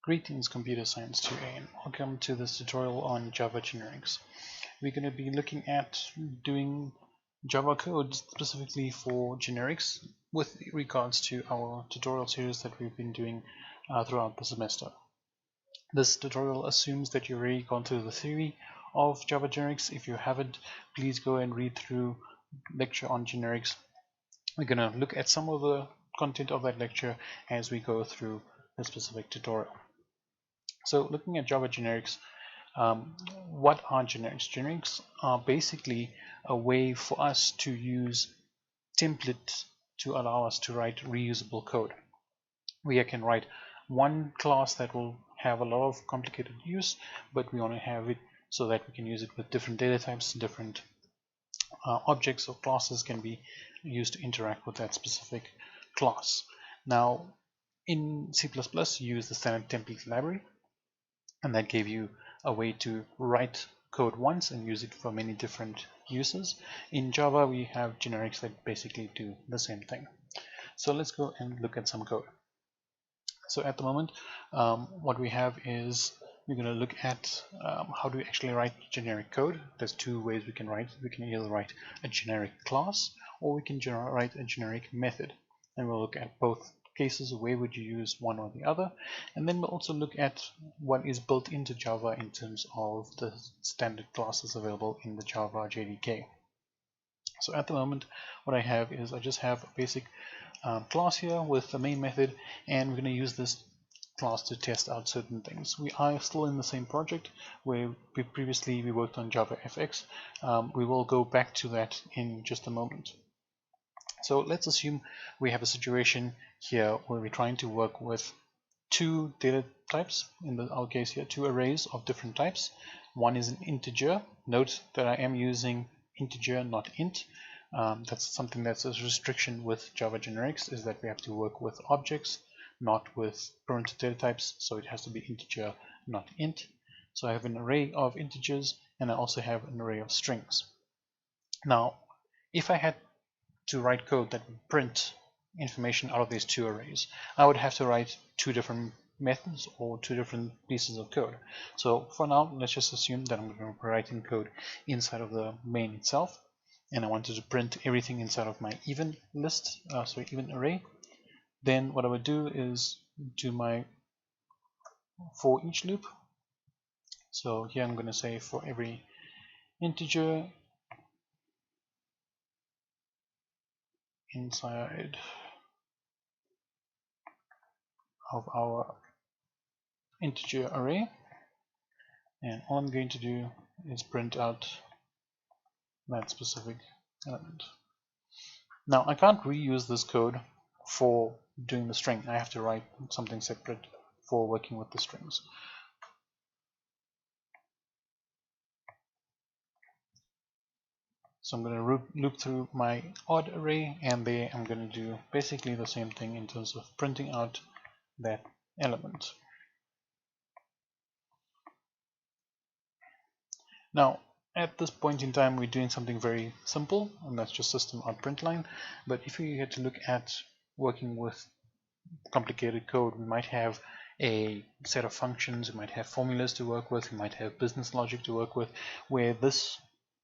Greetings Computer Science 2A and welcome to this tutorial on Java generics. We're going to be looking at doing Java code specifically for generics with regards to our tutorial series that we've been doing throughout the semester. This tutorial assumes that you've already gone through the theory of Java generics. If you haven't, please go and read through lecture on generics. We're going to look at some of the content of that lecture as we go through the specific tutorial. So looking at Java generics, what are generics? Generics are basically a way for us to use templates to allow us to write reusable code. We can write one class that will have a lot of complicated use, but we want to have it so that we can use it with different data types, different objects or classes can be used to interact with that specific class. Now in C++ you use the standard template library, and that gave you a way to write code once and use it for many different uses. In Java we have generics that basically do the same thing. So let's go and look at some code. So at the moment what we have is we're going to look at how to actually write generic code. There's two ways we can write. We can either write a generic class or we can write a generic method, and we'll look at both cases. Where would you use one or the other, and then we'll also look at what is built into Java in terms of the standard classes available in the Java JDK. So at the moment what I have is I just have a basic class here with the main method, and we're going to use this class to test out certain things. We are still in the same project where previously we worked on JavaFX. We will go back to that in just a moment. So let's assume we have a situation here where we're trying to work with two data types, in our case here, two arrays of different types. One is an integer. Note that I am using integer, not int. That's something that's a restriction with Java generics, is that we have to work with objects, not with parental data types, so it has to be integer, not int. So I have an array of integers and I also have an array of strings. Now if I had to write code that would print information out of these two arrays, I would have to write two different methods or two different pieces of code. So for now, let's just assume that I'm going to be writing code inside of the main itself, and I wanted to print everything inside of my even list, even array. Then what I would do is do my for each loop. So here I'm going to say for every integer inside of our integer array, and all I'm going to do is print out that specific element. Now I can't reuse this code for doing the string. I have to write something separate for working with the strings. So I'm going to loop through my odd array, and there I'm going to do basically the same thing in terms of printing out that element. Now at this point in time we're doing something very simple, and that's just system.println. But if we had to look at working with complicated code, we might have a set of functions, we might have formulas to work with, we might have business logic to work with, where this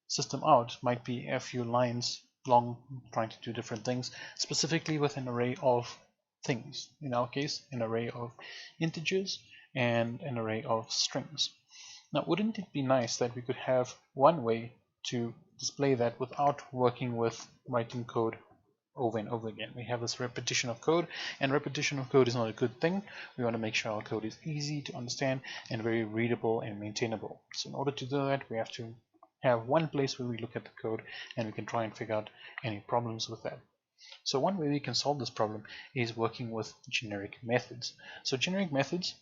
system out might be a few lines long trying to do different things, specifically with an array of things. In our case, an array of integers and an array of strings. Now wouldn't it be nice that we could have one way to display that without working with writing code over and over again? We have this repetition of code, and repetition of code is not a good thing. We want to make sure our code is easy to understand and very readable and maintainable. So in order to do that, we have to have one place where we look at the code and we can try and figure out any problems with that. So one way we can solve this problem is working with generic methods. So generic methods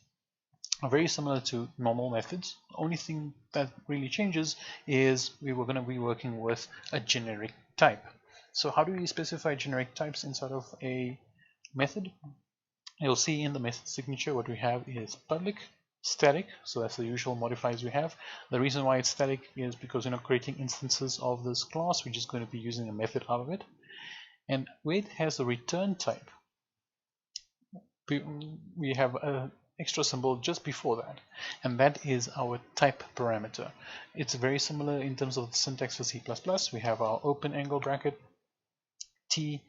are very similar to normal methods. The only thing that really changes is we were going to be working with a generic type. So how do we specify generic types inside of a method? You'll see in the method signature what we have is public, static, so that's the usual modifiers we have. The reason why it's static is because we're not creating instances of this class, we're just going to be using a method out of it. And where it has a return type, we have a extra symbol just before that, and that is our type parameter. It's very similar in terms of the syntax for C++. We have our open angle bracket, T,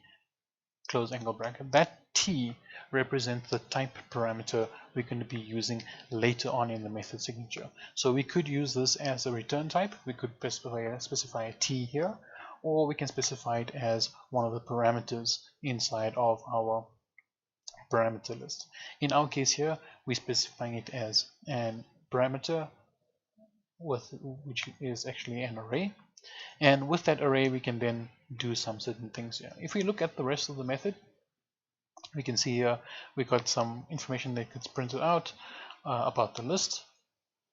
close angle bracket. That T represents the type parameter we're going to be using later on in the method signature. So we could use this as a return type. We could specify a T here, or we can specify it as one of the parameters inside of our parameter list. In our case here, we're specifying it as an parameter which is actually an array, and with that array we can then do some certain things here. If we look at the rest of the method, we can see here we got some information that gets printed out about the list,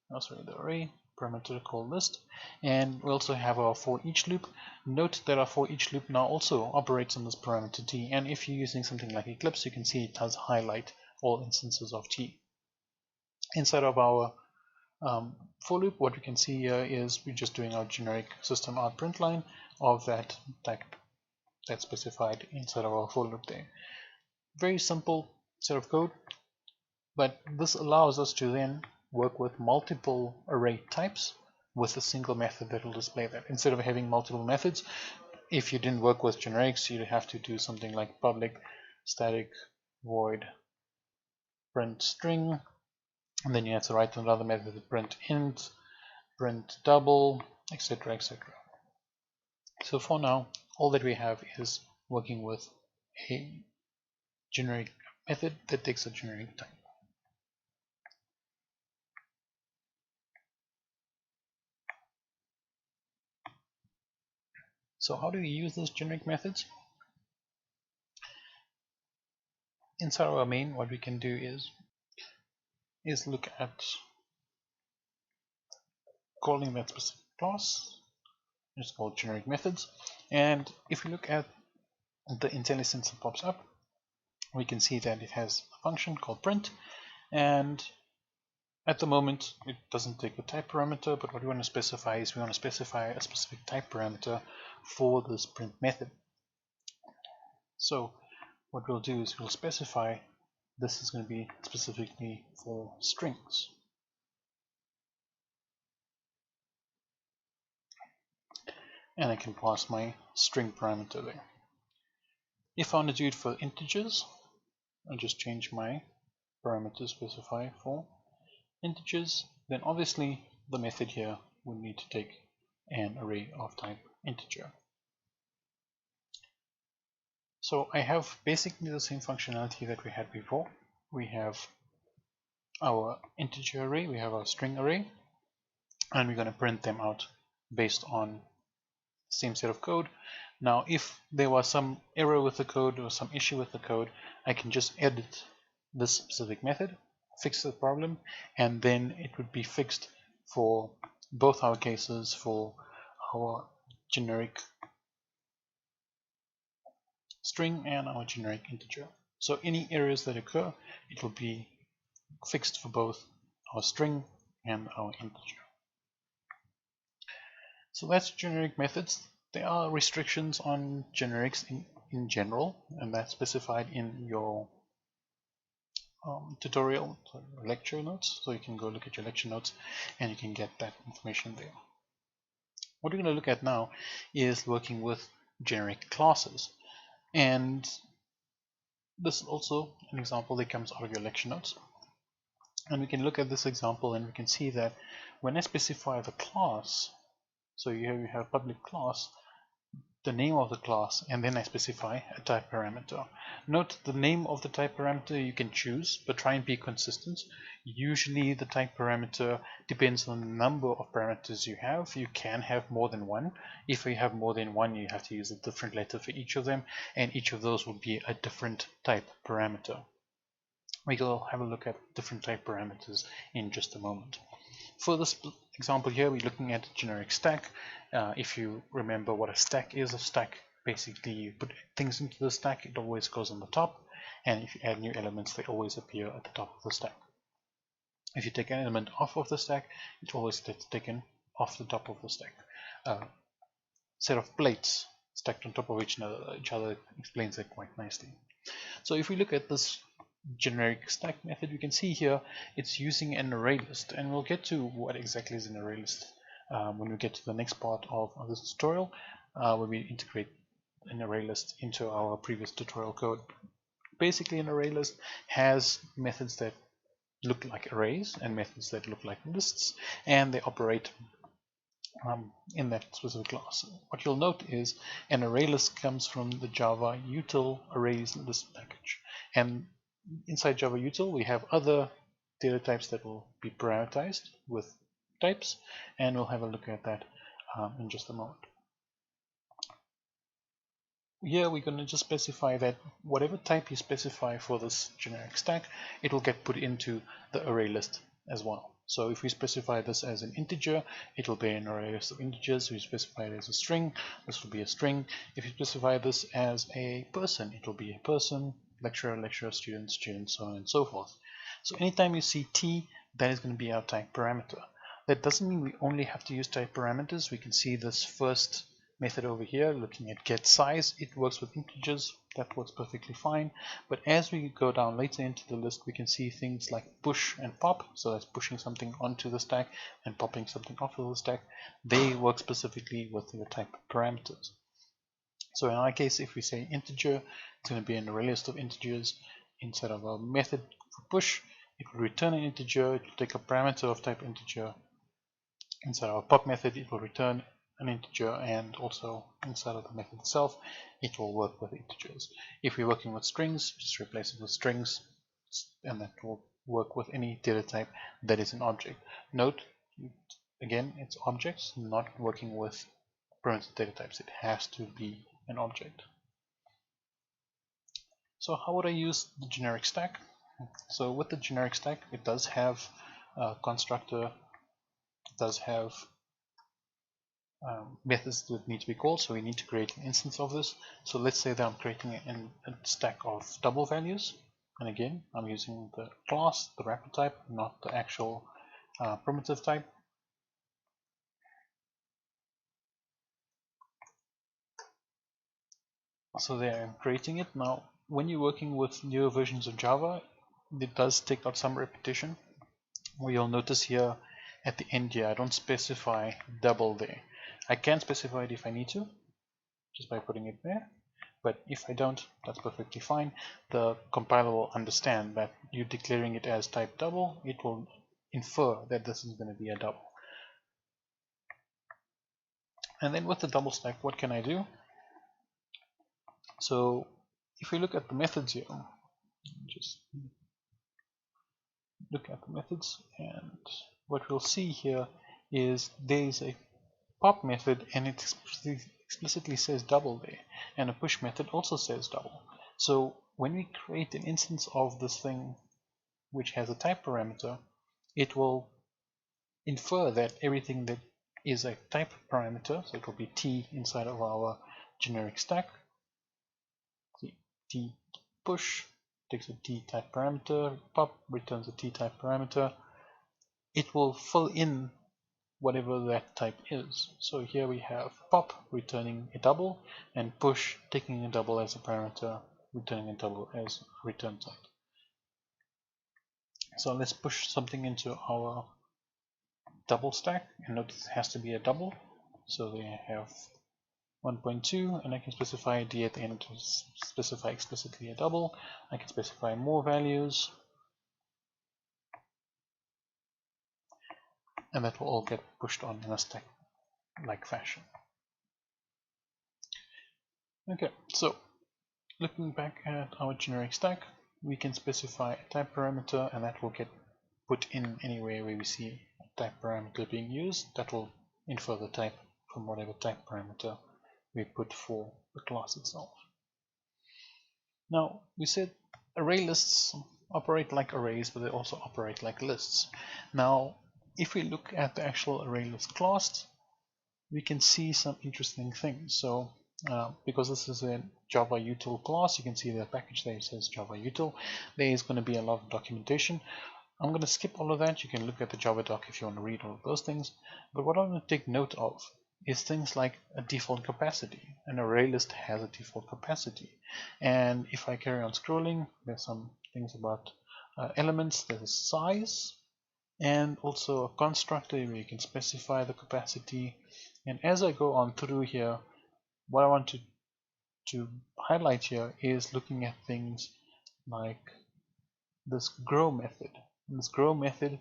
the array parameter called list, and we also have our for each loop. Note that our for each loop now also operates on this parameter T, and if you're using something like Eclipse, you can see it does highlight all instances of T. Inside of our for loop, what we can see here is we're just doing our generic system out print line of that type that's specified inside of our for loop there. Very simple set of code, but this allows us to then work with multiple array types with a single method that will display that. Instead of having multiple methods, if you didn't work with generics, you'd have to do something like public static void print string, and then you have to write another method to print int, print double, etc., etc. So for now, all that we have is working with a generic method that takes a generic type. So how do we use these generic methods? Inside our main, what we can do is look at calling that specific class. It's called generic methods, and if we look at the IntelliSense that pops up, we can see that it has a function called print, and at the moment it doesn't take a type parameter, but what we want to specify is we want to specify a specific type parameter for this print method. So what we'll do is we'll specify this is going to be specifically for strings. And I can pass my string parameter there. If I want to do it for integers, I'll just change my parameter specify for integers. Then obviously the method here will need to take an array of type integer. So I have basically the same functionality that we had before. We have our integer array, we have our string array, and we're going to print them out based on the same set of code. Now if there was some error with the code or some issue with the code, I can just edit this specific method, fix the problem, and then it would be fixed for both our cases, for our generic string and our generic integer. So any errors that occur, it will be fixed for both our string and our integer. So that's generic methods. There are restrictions on generics in general, and that's specified in your tutorial lecture notes. So you can go look at your lecture notes and you can get that information there. What we're going to look at now is working with generic classes, and this is also an example that comes out of your lecture notes. And we can look at this example and we can see that when I specify the class, so here we have public class, the name of the class, and then I specify a type parameter. Note the name of the type parameter you can choose, but try and be consistent. Usually the type parameter depends on the number of parameters you have. You can have more than one. If you have more than one, you have to use a different letter for each of them, and each of those will be a different type parameter. We will have a look at different type parameters in just a moment. For this example here, we're looking at a generic stack. If you remember what a stack is, basically you put things into the stack, it always goes on the top, and if you add new elements, they always appear at the top of the stack. If you take an element off of the stack, it always gets taken off the top of the stack. Set of plates stacked on top of each other explains that quite nicely. So if we look at this generic stack method, we can see here it's using an array list, and we'll get to what exactly is an array list when we get to the next part of this tutorial, when we integrate an array list into our previous tutorial code. Basically, an array list has methods that look like arrays and methods that look like lists, and they operate in that specific class. What you'll note is an array list comes from the Java util arrays list package, and inside Java util we have other data types that will be parameterized with types, and we'll have a look at that in just a moment. Here we're going to just specify that whatever type you specify for this generic stack, it will get put into the array list as well. So if we specify this as an integer, it will be an array list of integers. If we specify it as a string, this will be a string. If you specify this as a person, it will be a person, lecturer, lecturer, student, student, so on and so forth. So anytime you see t, that is going to be our type parameter. That doesn't mean we only have to use type parameters. We can see this first method over here looking at get size. It works with integers, that works perfectly fine. But as we go down later into the list, we can see things like push and pop. So that's pushing something onto the stack and popping something off of the stack. They work specifically with the type parameters. So in our case, if we say integer, it's going to be an array list of integers. Inside of our method for push, it will return an integer. It will take a parameter of type integer. Inside our pop method, it will return an integer, and also inside of the method itself, it will work with integers. If we're working with strings, just replace it with strings, and that will work with any data type that is an object. Note, again, it's objects, not working with primitive data types. It has to be an object. So how would I use the generic stack? So with the generic stack, it does have a constructor, it does have methods that need to be called, so we need to create an instance of this. So let's say that I'm creating a stack of double values, and again I'm using the class, the wrapper type, not the actual primitive type. So there I'm creating it. Now when you're working with newer versions of Java, it does take out some repetition. Well, you'll notice here at the end here I don't specify double there. I can specify it if I need to, just by putting it there, but if I don't, that's perfectly fine. The compiler will understand that you're declaring it as type double. It will infer that this is going to be a double. And then with the double stack, what can I do? So if we look at the methods here, just look at the methods, and what we'll see here is there is a pop method, and it explicitly says double there, and a push method also says double. So when we create an instance of this thing which has a type parameter, it will infer that everything that is a type parameter, so it will be t inside of our generic stack. See, t push takes a t type parameter, pop returns a t type parameter. It will fill in whatever that type is. So here we have pop returning a double, and push taking a double as a parameter, returning a double as a return type. So let's push something into our double stack, and notice it has to be a double. So they have 1.2, and I can specify d at the end to specify explicitly a double. I can specify more values, and that will all get pushed on in a stack like fashion. Okay, so looking back at our generic stack, we can specify a type parameter, and that will get put in anywhere where we see a type parameter being used. That will infer the type from whatever type parameter we put for the class itself. Now, we said array lists operate like arrays, but they also operate like lists. Now, if we look at the actual array list class, we can see some interesting things. So because this is a Java util class, you can see the package there says Java util. There is going to be a lot of documentation. I'm going to skip all of that. You can look at the Java doc if you want to read all of those things. But what I want to take note of is things like a default capacity. An array list has a default capacity. And if I carry on scrolling, there's some things about elements, there's size, and also a constructor where you can specify the capacity. And as I go on through here, what I want to highlight here is looking at things like this grow method. This grow method,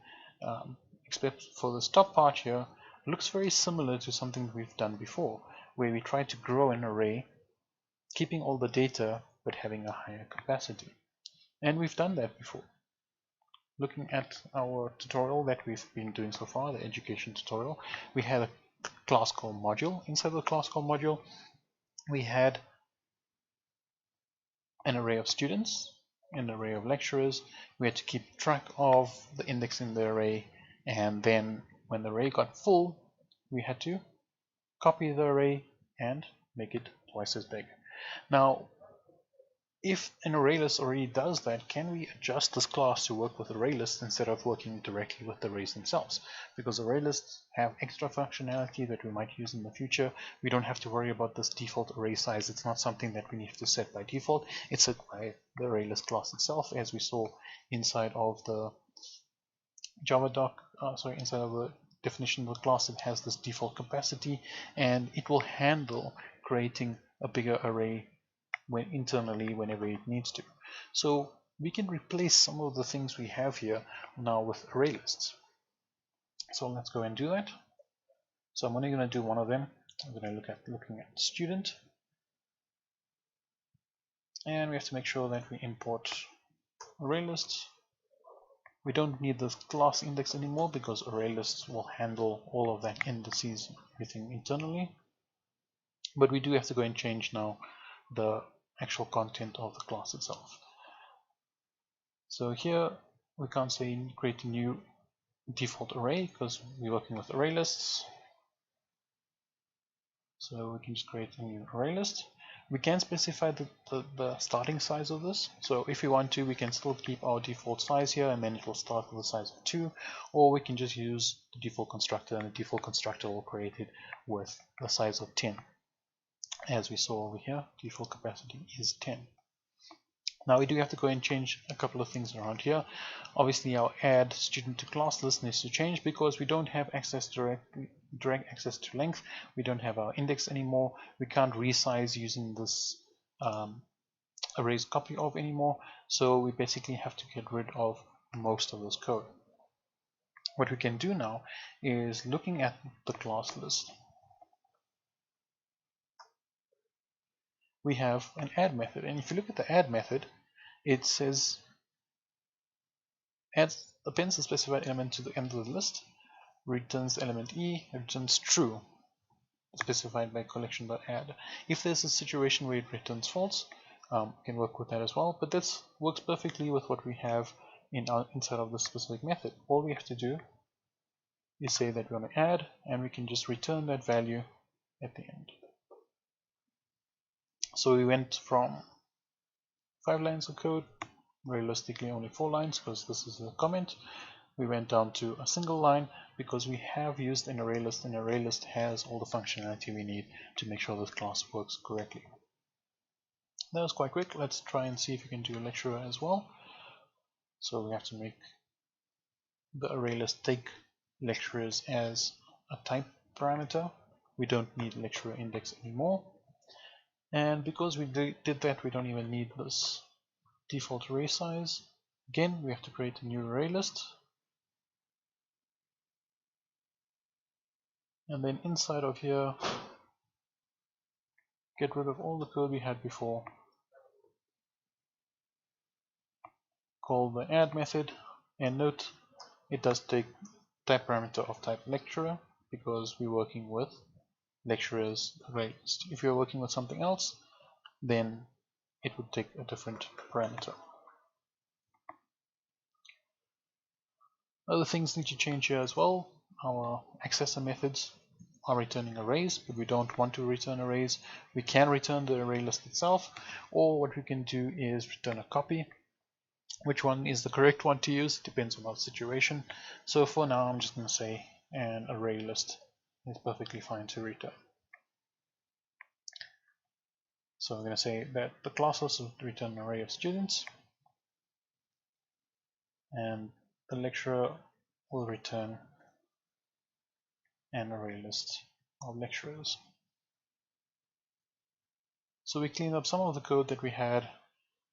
except for this top part here, looks very similar to something we've done before, where we try to grow an array, keeping all the data but having a higher capacity. And we've done that before. Looking at our tutorial that we've been doing so far, the education tutorial, we had a class called module. Inside the class called module, we had an array of students, an array of lecturers. We had to keep track of the index in the array, and then when the array got full, we had to copy the array and make it twice as big. Now, if an ArrayList already does that, can we adjust this class to work with ArrayList instead of working directly with the arrays themselves? Because ArrayLists have extra functionality that we might use in the future. We don't have to worry about this default array size. It's not something that we need to set by default. It's set by the ArrayList class itself, as we saw inside of the Java doc. Inside of the definition of the class, it has this default capacity, and it will handle creating a bigger array internally whenever it needs to. So we can replace some of the things we have here now with array lists. So let's go and do that. So I'm only going to do one of them. I'm going to looking at student, and we have to make sure that we import array lists. We don't need this class index anymore because array lists will handle all of that indices, everything internally. But we do have to go and change now the actual content of the class itself. So here we can't say create a new default array because we're working with array lists. So we can just create a new array list. We can specify the starting size of this. So if we want to, we can still keep our default size here, and then it will start with a size of 2, or we can just use the default constructor, and the default constructor will create it with the size of 10. As we saw over here, default capacity is 10. Now we do have to go and change a couple of things around here. Obviously our add student to class list needs to change because we don't have access direct access to length. We don't have our index anymore. We can't resize using this arrays copy of anymore. So we basically have to get rid of most of this code. What we can do now is looking at the class list. We have an add method, and if you look at the add method, it says appends the specified element to the end of the list, returns element E, returns true, specified by collection.add. If there's a situation where it returns false, we can work with that as well, but this works perfectly with what we have inside of this specific method. All we have to do is say that we want to add, and we can just return that value at the end. So we went from 5 lines of code, realistically only 4 lines because this is a comment. We went down to a single line because we have used an array list, and array list has all the functionality we need to make sure this class works correctly. That was quite quick. Let's try and see if we can do a lecturer as well. So we have to make the array list take lecturers as a type parameter. We don't need lecturer index anymore. And because we did that, we don't even need this default array size. Again, we have to create a new array list. And then inside of here, get rid of all the code we had before. Call the add method, and note it does take type parameter of type lecturer because we're working with lecturers array list. If you're working with something else, then it would take a different parameter. Other things need to change here as well. Our accessor methods are returning arrays, but we don't want to return arrays. We can return the array list itself, or what we can do is return a copy. Which one is the correct one to use depends on our situation. So for now, I'm just going to say an array list is perfectly fine to return. So I'm going to say that the class list will return an array of students. and the lecturer will return an array list of lecturers. So we cleaned up some of the code that we had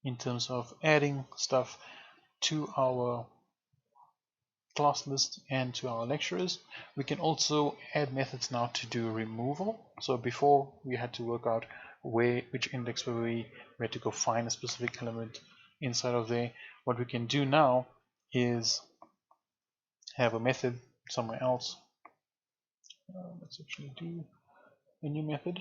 in terms of adding stuff to our class list and to our lecturers. We can also add methods now to do removal. So before we had to work out which index we had to go find a specific element inside of there. What we can do now is have a method somewhere else. Let's actually do a new method.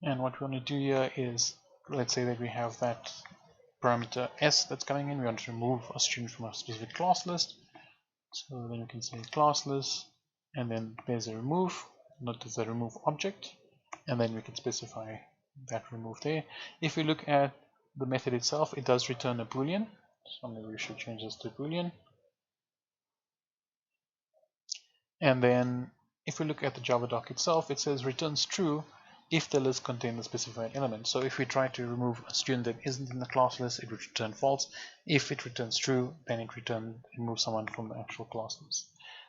And what we want to do here is, let's say that we have that parameter s that's coming in. We want to remove a student from a specific class list. So then we can say class list, and then there's a remove. Notice the remove object, and then we can specify that remove there. If we look at the method itself, it does return a boolean. So maybe we should change this to boolean. And then if we look at the Java doc itself, it says returns true if the list contains the specified element. So if we try to remove a student that isn't in the class list, it would return false. If it returns true, then it removes someone from the actual class list.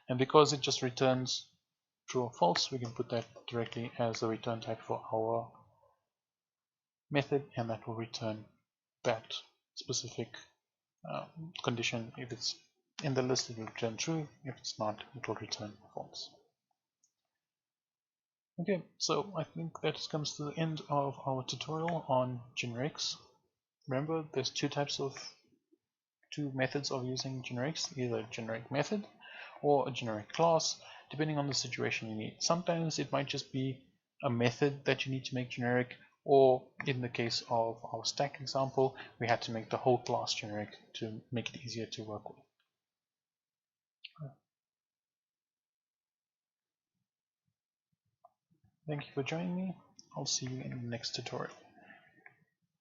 And because it just returns true or false, we can put that directly as the return type for our method, and that will return that specific condition. If it's in the list, it will return true. If it's not, it will return false. Okay, so I think that comes to the end of our tutorial on generics. Remember, there's two methods of using generics, either a generic method or a generic class, depending on the situation you need. Sometimes it might just be a method that you need to make generic, or in the case of our stack example, we had to make the whole class generic to make it easier to work with. Thank you for joining me. I'll see you in the next tutorial.